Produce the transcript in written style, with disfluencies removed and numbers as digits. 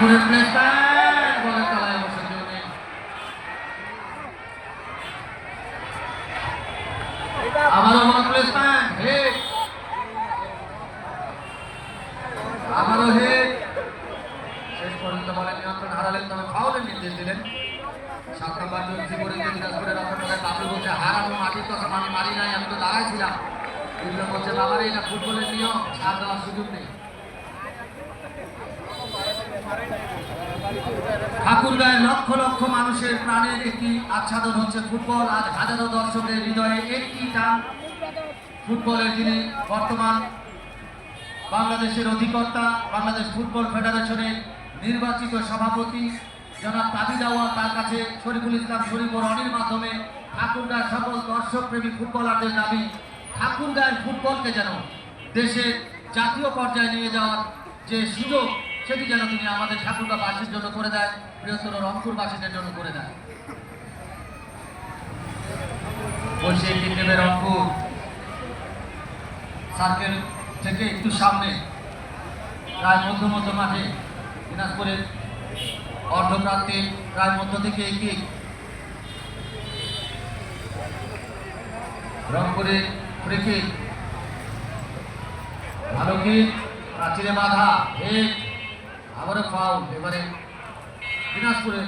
রংপুরের প্লেসমেন্ট বলের তলায় অবশ্য কেউ নেই। আবারও বল প্লেসমেন্ট, হিট, আবারও হিট। শেষ পর্যন্ত বলের নিয়ন্ত্রণ হারালেন, তবে ফাউলের নির্দেশ দিলেন। 7 নম্বর জনসি পরিচিত দিনাজপুরের রক্ষণভাগে বাবলু বলছে হারানো মাটির কথা আমি মারি নাই, আমি তো দাঁড়াইছিলাম। বিপ্লব বলছে বাবারে এটা ফুটবলের নিয়ম, ছাড় দেওয়ার সুযোগ নেই। ঠাকুরগাঁয়ের লক্ষ লক্ষ মানুষের প্রাণের একটি আচ্ছাদন হচ্ছে ফুটবল। আজ হাজারো দর্শকের হৃদয়ে একটি টান ফুটবলের, যিনি বর্তমান বাংলাদেশের অধিকর্তা, বাংলাদেশ ফুটবল ফেডারেশনের নির্বাচিত সভাপতি জনাব তাবিদ আউয়াল, তার কাছে শরীফুল ইসলাম শরীফ ও রনির মাধ্যমে ঠাকুরগাঁয়ের সকল দর্শক প্রেমী ফুটবলারদের দাবি ঠাকুরগাঁয়ের ফুটবলকে যেন দেশের জাতীয় পর্যায়ে নিয়ে যাওয়ার যে সুযোগ, সেটি যেন তিনি আমাদের ঠাকুরগাঁবাসীর জন্য করে দেয়, বৃহত্তর রংপুরবাসীদের জন্য করে দেয়। বলছে এগিয়ে নেবে রংপুর সার্কেল থেকে একটু সামনে, প্রায় মধ্য মাঠে দিনাজপুরের অর্ধপ্রান্তে প্রায় মধ্য থেকে এগিয়ে রংপুরে ফ্রিকি, ভালো কিক, প্রাচীরে বাধা, হিট, আবারও ফাউল। এবারে দিনাজপুরের